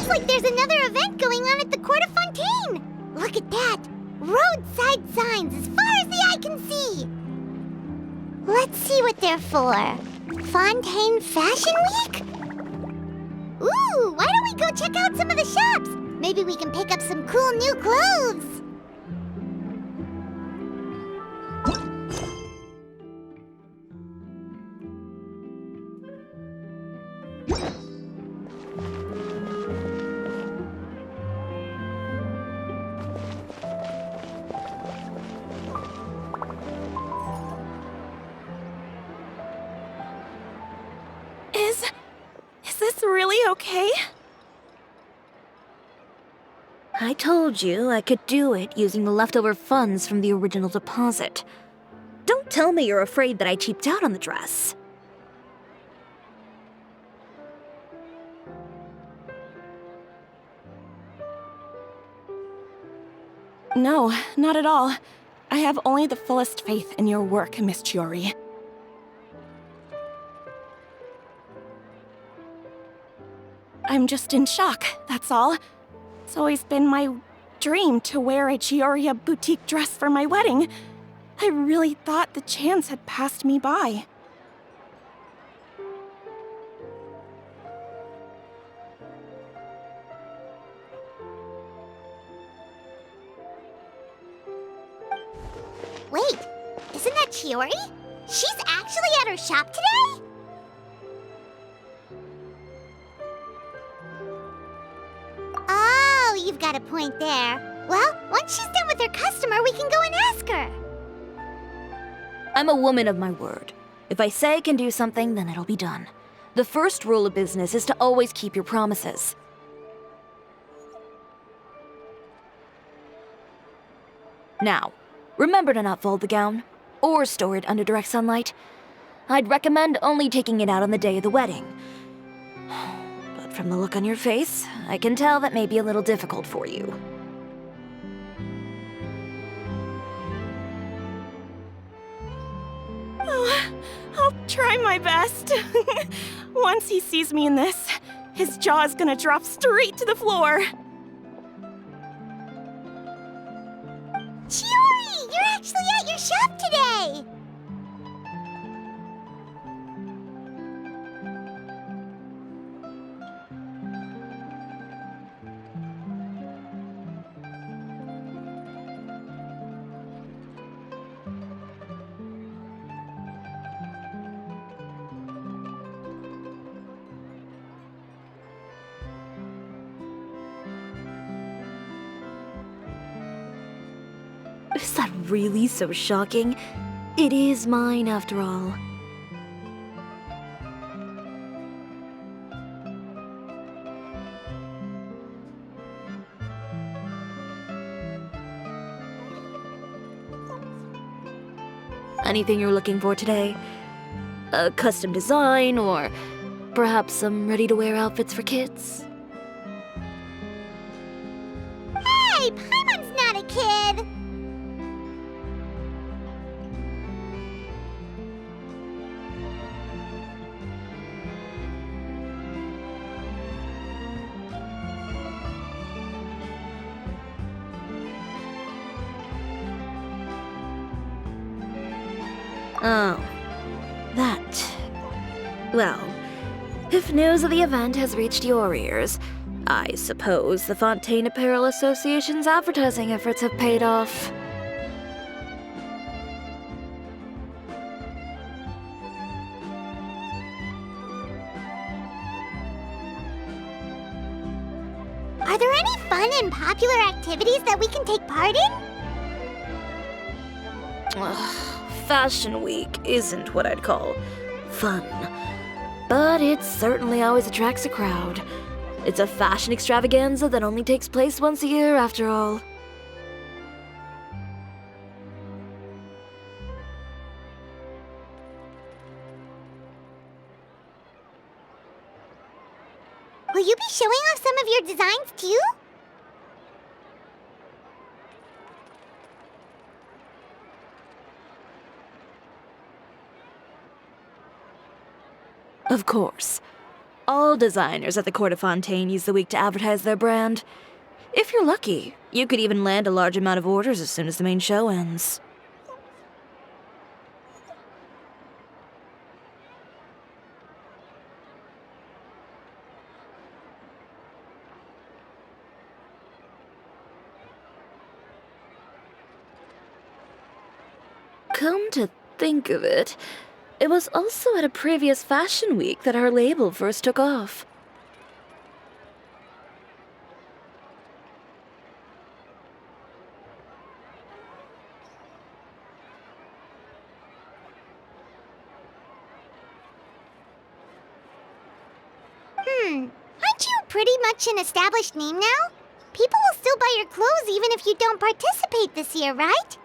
like there's another event going on at the Court of Fontaine! Look at that! Roadside signs as far as the eye can see! Let's see what they're for. Fontaine Fashion Week? Ooh, why don't we go check out some of the shops? Maybe we can pick up some cool new clothes! Is this really okay? I told you I could do it using the leftover funds from the original deposit. Don't tell me you're afraid that I cheaped out on the dress. No, not at all. I have only the fullest faith in your work, Miss Chiori. I'm just in shock, that's all. It's always been my dream to wear a Chiori boutique dress for my wedding. I really thought the chance had passed me by. Wait, isn't that Chiori? She's actually at her shop today? Oh, you've got a point there. Well, once she's done with her customer, we can go and ask her. I'm a woman of my word. If I say I can do something, then it'll be done. The first rule of business is to always keep your promises. Now, remember to not fold the gown, or store it under direct sunlight. I'd recommend only taking it out on the day of the wedding. But from the look on your face, I can tell that may be a little difficult for you. Oh, I'll try my best. Once he sees me in this, his jaw is gonna drop straight to the floor. Chiori, you're actually at your shop today! Is that really so shocking? It is mine, after all. Anything you're looking for today? A custom design, or perhaps some ready-to-wear outfits for kids? Hey, Paimon's not a kid! Oh, that. Well, if news of the event has reached your ears, I suppose the Fontaine Apparel Association's advertising efforts have paid off. Are there any fun and popular activities that we can take part in? Fashion Week isn't what I'd call fun, but it certainly always attracts a crowd. It's a fashion extravaganza that only takes place once a year, after all. Will you be showing off some of your designs too? Of course. All designers at the Court of Fontaine use the week to advertise their brand. If you're lucky, you could even land a large amount of orders as soon as the main show ends. Come to think of it, it was also at a previous fashion week that our label first took off. Aren't you pretty much an established name now? People will still buy your clothes even if you don't participate this year, right?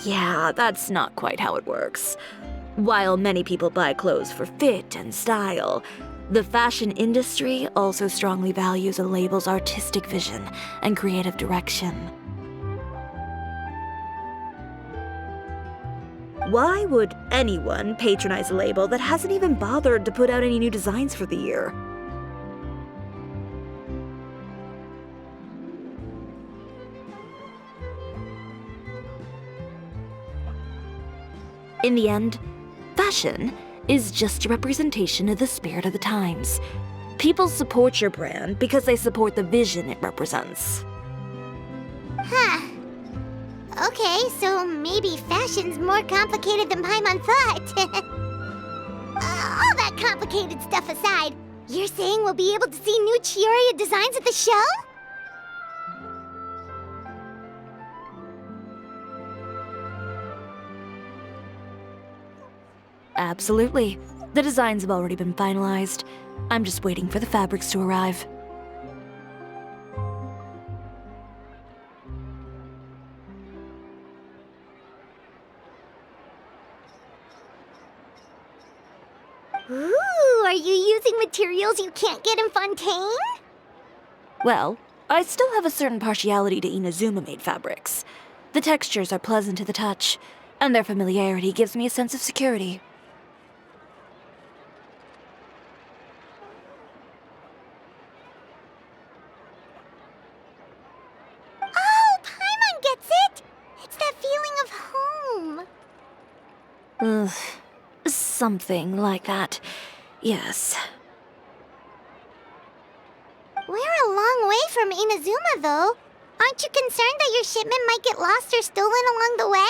Yeah, that's not quite how it works. While many people buy clothes for fit and style, the fashion industry also strongly values a label's artistic vision and creative direction. Why would anyone patronize a label that hasn't even bothered to put out any new designs for the year? In the end, fashion is just a representation of the spirit of the times. People support your brand because they support the vision it represents. Huh. Okay, so maybe fashion's more complicated than Paimon thought. All that complicated stuff aside, you're saying we'll be able to see new Chiori designs at the show? Absolutely. The designs have already been finalized. I'm just waiting for the fabrics to arrive. Ooh, are you using materials you can't get in Fontaine? Well, I still have a certain partiality to Inazuma-made fabrics. The textures are pleasant to the touch, and their familiarity gives me a sense of security. Oh, Paimon gets it! It's that feeling of home. Ugh, something like that. Yes. We're a long way from Inazuma, though. Aren't you concerned that your shipment might get lost or stolen along the way?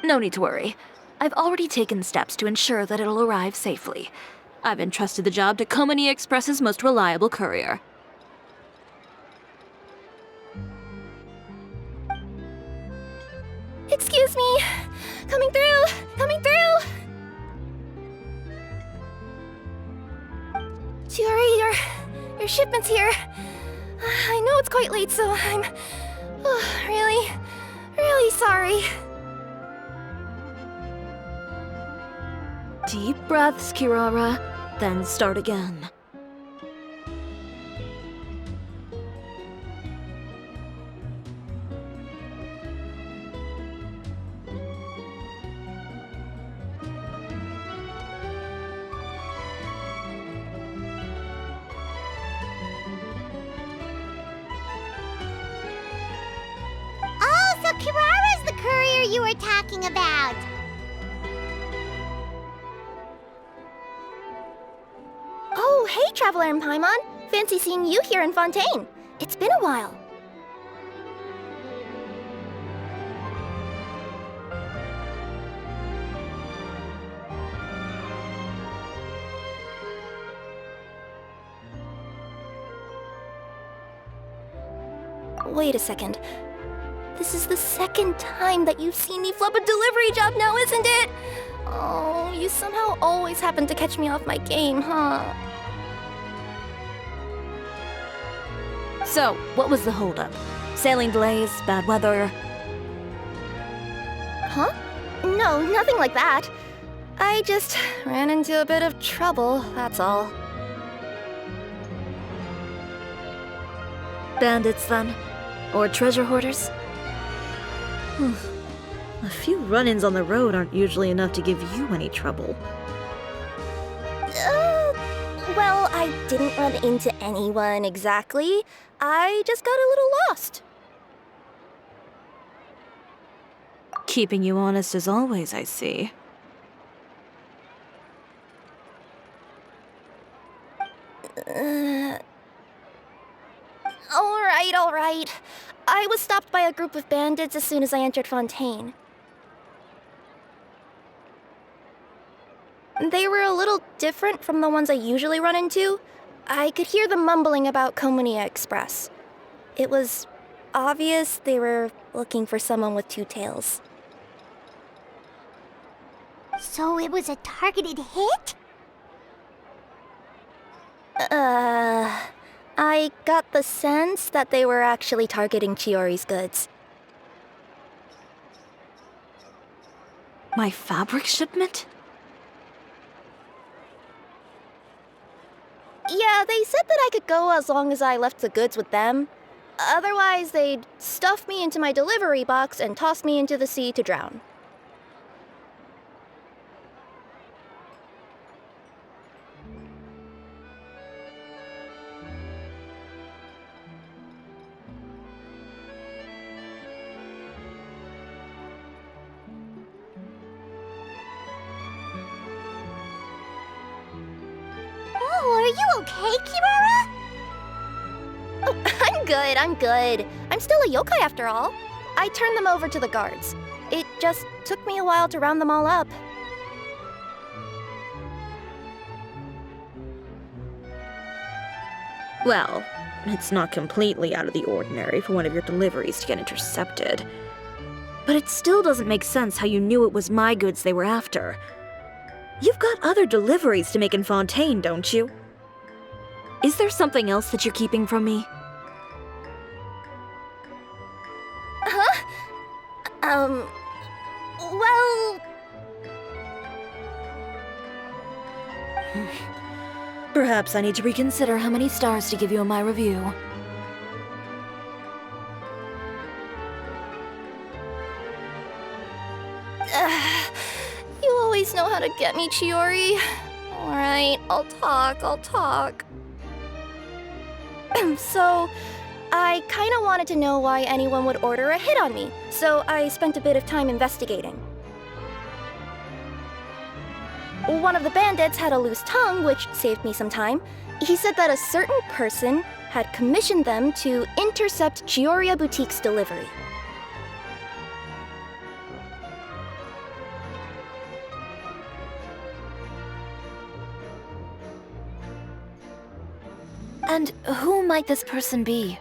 No need to worry. I've already taken steps to ensure that it'll arrive safely. I've entrusted the job to Komani Express's most reliable courier. Excuse me! Coming through! Coming through! Chiori, your shipment's here. I know it's quite late, so I'm really sorry. Deep breaths, Kirara, then start again. Oh, so Kirara's the courier you were talking about. Oh, hey, Traveler and Paimon. Fancy seeing you here in Fontaine. It's been a while. Wait a second. This is the second time that you've seen me flub a delivery job now, isn't it? Oh, you somehow always happen to catch me off my game, huh? So, what was the holdup? Sailing delays, bad weather? Huh? No, nothing like that. I just ran into a bit of trouble, that's all. Bandits, then? Or treasure hoarders? A few run-ins on the road aren't usually enough to give you any trouble. Well, I didn't run into anyone exactly. I just got a little lost. Keeping you honest as always, I see. All right. I was stopped by a group of bandits as soon as I entered Fontaine. They were a little different from the ones I usually run into. I could hear them mumbling about Komunia Express. It was obvious they were looking for someone with two tails. So it was a targeted hit? I got the sense that they were actually targeting Chiori's goods. My fabric shipment? Yeah, they said that I could go as long as I left the goods with them. Otherwise, they'd stuff me into my delivery box and toss me into the sea to drown. Oh, are you okay, Kirara? Oh, I'm good. I'm still a yokai after all. I turned them over to the guards. It just took me a while to round them all up. Well, it's not completely out of the ordinary for one of your deliveries to get intercepted. But it still doesn't make sense how you knew it was my goods they were after. You've got other deliveries to make in Fontaine, don't you? Is there something else that you're keeping from me? Well... Perhaps I need to reconsider how many stars to give you in my review. You always know how to get me, Chiori. Alright, I'll talk. So, I kinda wanted to know why anyone would order a hit on me, so I spent a bit of time investigating. One of the bandits had a loose tongue, which saved me some time. He said that a certain person had commissioned them to intercept Chiori Boutique's delivery. And who might this person be?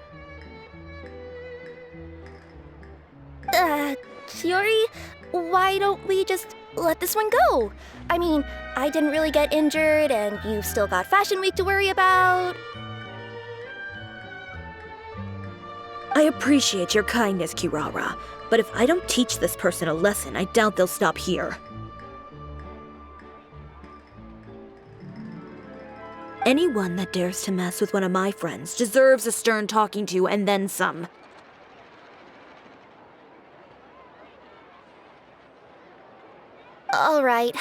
Chiori, why don't we just let this one go? I mean, I didn't really get injured, and you've still got Fashion Week to worry about. I appreciate your kindness, Kirara, but if I don't teach this person a lesson, I doubt they'll stop here. Anyone that dares to mess with one of my friends deserves a stern talking to and then some. All right.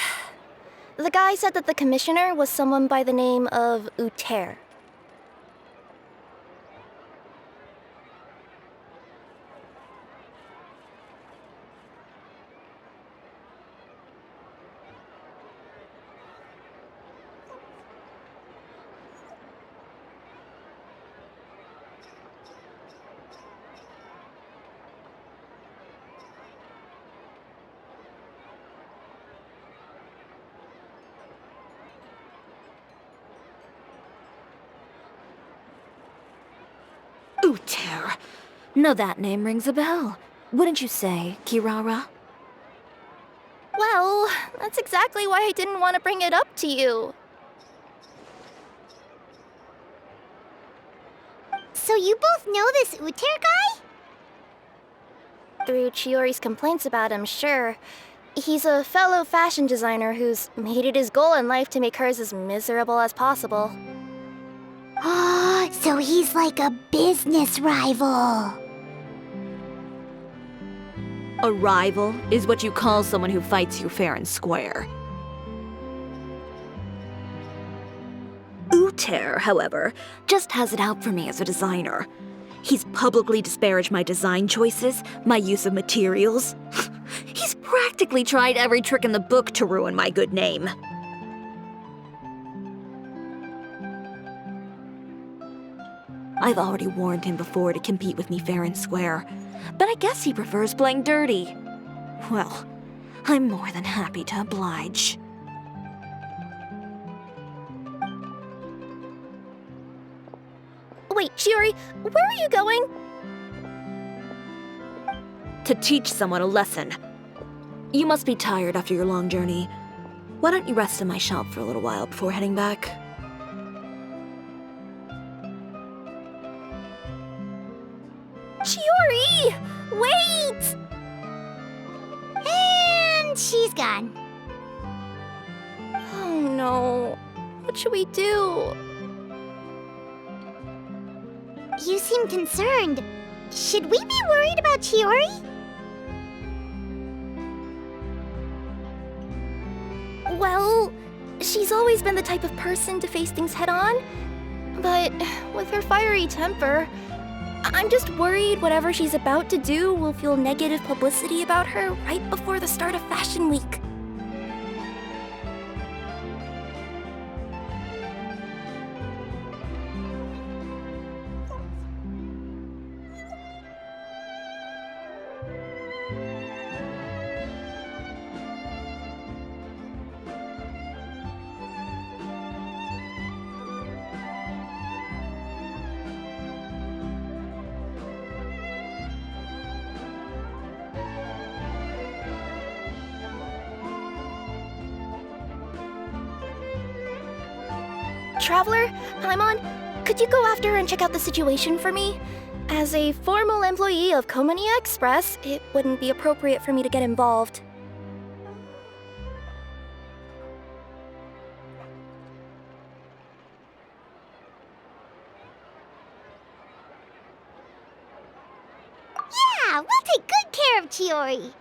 The guy said that the commissioner was someone by the name of Uter. Uter. Now that name rings a bell. Wouldn't you say, Kirara? Well, that's exactly why I didn't want to bring it up to you. So you both know this Uter guy? Through Chiori's complaints about him, sure. He's a fellow fashion designer who's made it his goal in life to make hers as miserable as possible. Oh, so he's like a business rival. A rival is what you call someone who fights you fair and square. Uter, however, just has it out for me as a designer. He's publicly disparaged my design choices, my use of materials. He's practically tried every trick in the book to ruin my good name. I've already warned him before to compete with me fair and square, but I guess he prefers playing dirty. Well, I'm more than happy to oblige. Wait, Chiori, where are you going? To teach someone a lesson. You must be tired after your long journey. Why don't you rest in my shop for a little while before heading back? Chiori! Wait! And she's gone. Oh no. What should we do? You seem concerned. Should we be worried about Chiori? Well, she's always been the type of person to face things head on. But with her fiery temper, I'm just worried whatever she's about to do will feel negative publicity about her right before the start of Fashion Week. Traveler, Paimon, could you go after her and check out the situation for me? As a formal employee of Komania Express, it wouldn't be appropriate for me to get involved. Yeah, we'll take good care of Chiori.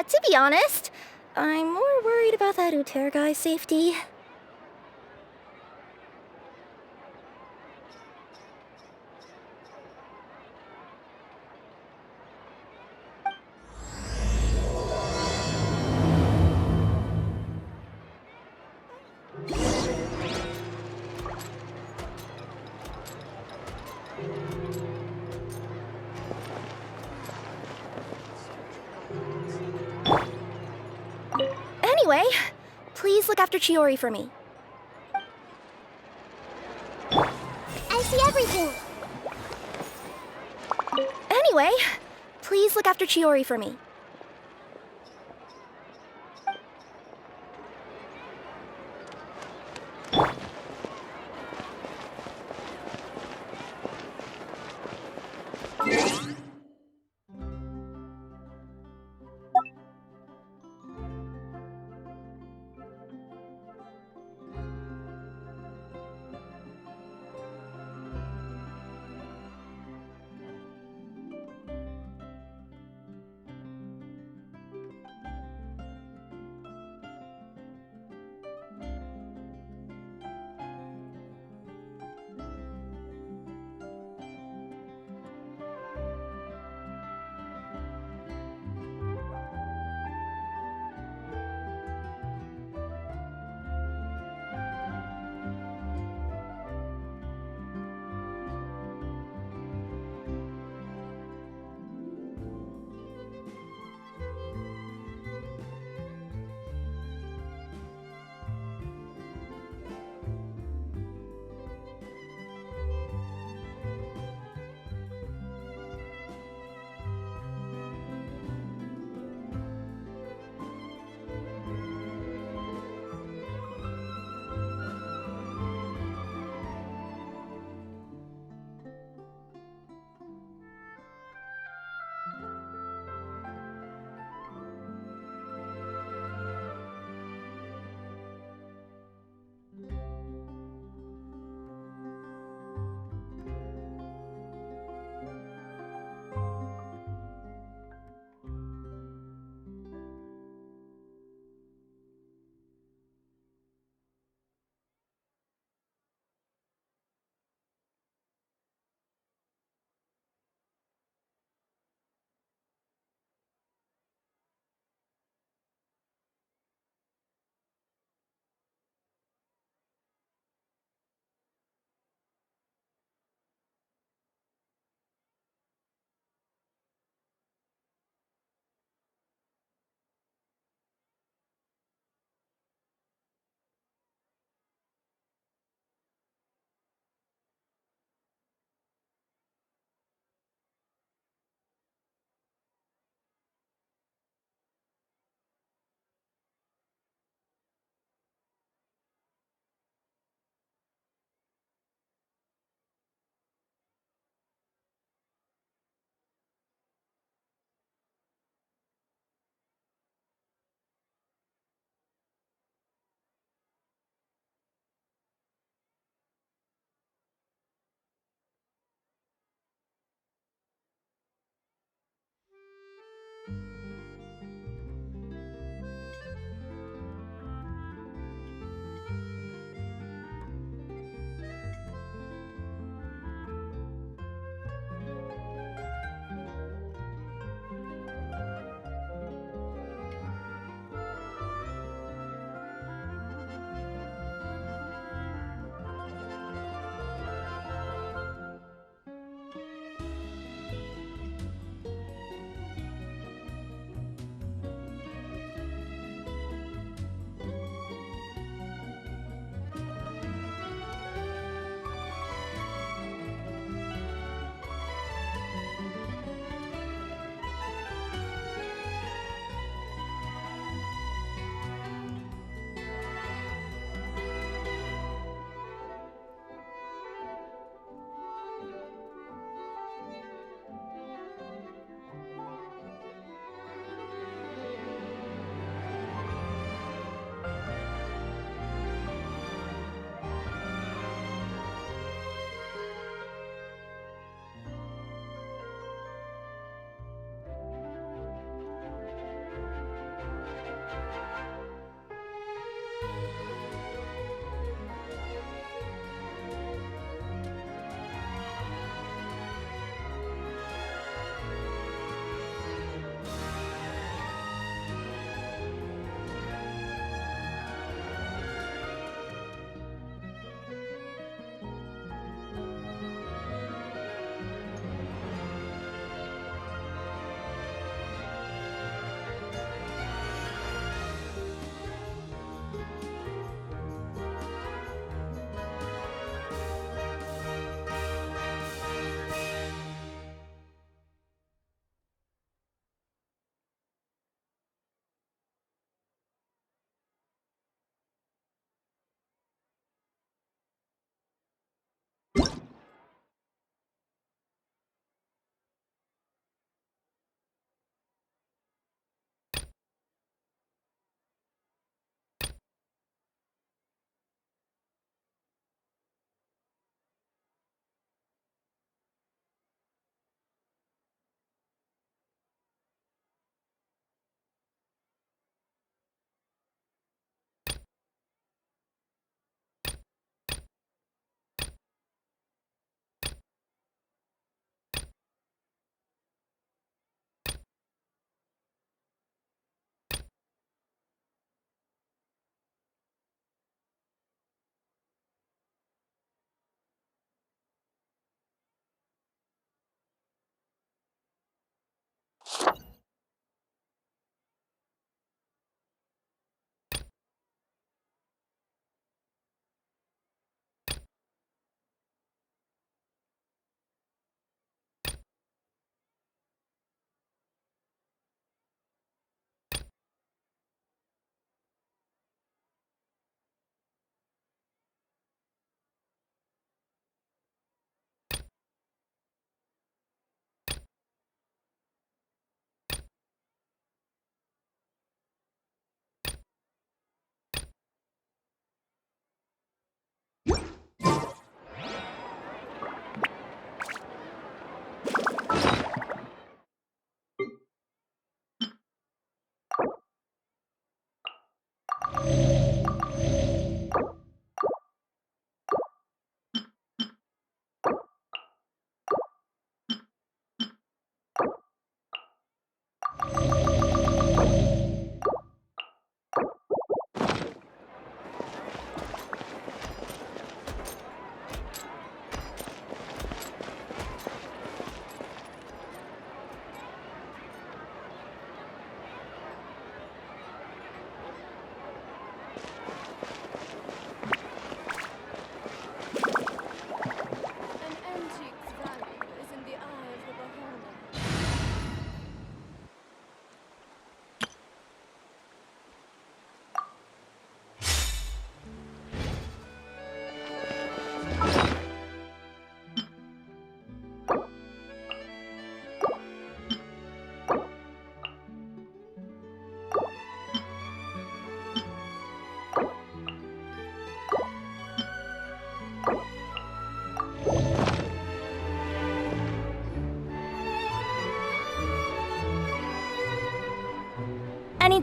To be honest, I'm more worried about that Uter guy's safety. Anyway, please look after Chiori for me. I see everything. Anyway, please look after Chiori for me.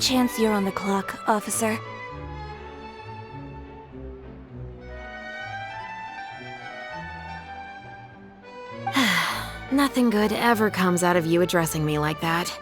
chance you're on the clock, officer? Nothing good ever comes out of you addressing me like that.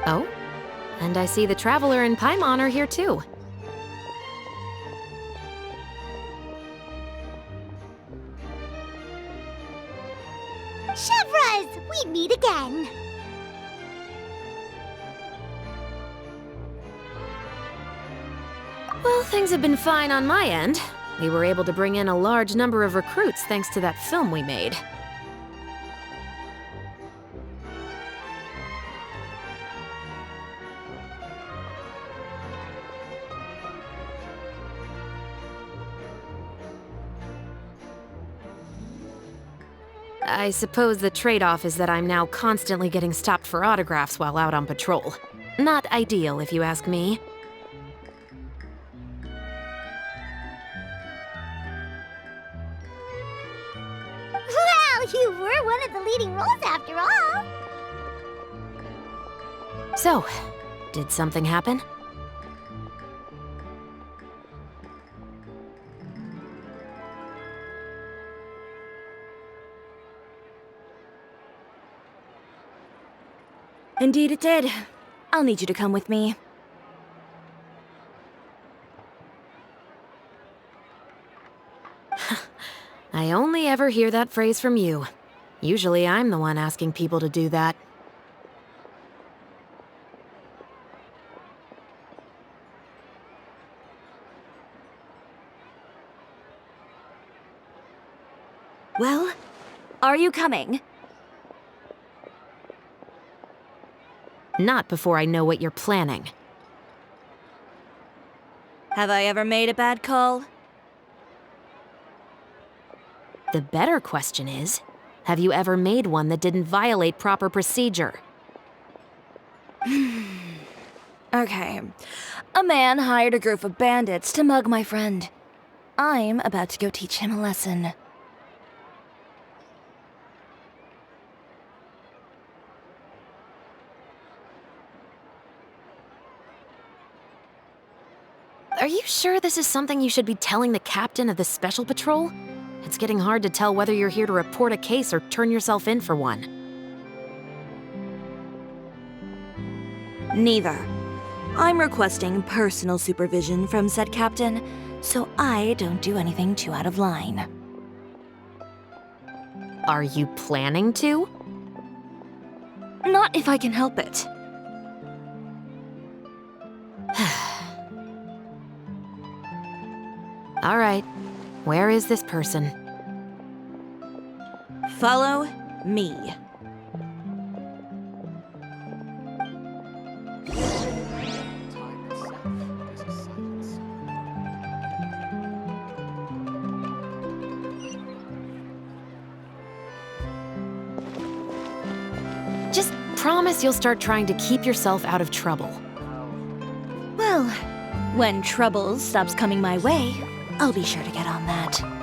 Oh, and I see the Traveler and Paimon are here too. Chevras, we meet again. Well, things have been fine on my end. We were able to bring in a large number of recruits thanks to that film we made. I suppose the trade-off is that I'm now constantly getting stopped for autographs while out on patrol. Not ideal, if you ask me. Well, you were one of the leading roles after all. So, did something happen? Indeed it did. I'll need you to come with me. I only ever hear that phrase from you. Usually I'm the one asking people to do that. Well, are you coming? Not before I know what you're planning. Have I ever made a bad call? The better question is, have you ever made one that didn't violate proper procedure? Okay. A man hired a group of bandits to mug my friend. I'm about to go teach him a lesson. Are you sure this is something you should be telling the captain of the Special Patrol? It's getting hard to tell whether you're here to report a case or turn yourself in for one. Neither. I'm requesting personal supervision from said captain, so I don't do anything too out of line. Are you planning to? Not if I can help it. All right. Where is this person? Follow me. Just promise you'll start trying to keep yourself out of trouble. Well, when trouble stops coming my way, I'll be sure to get on that.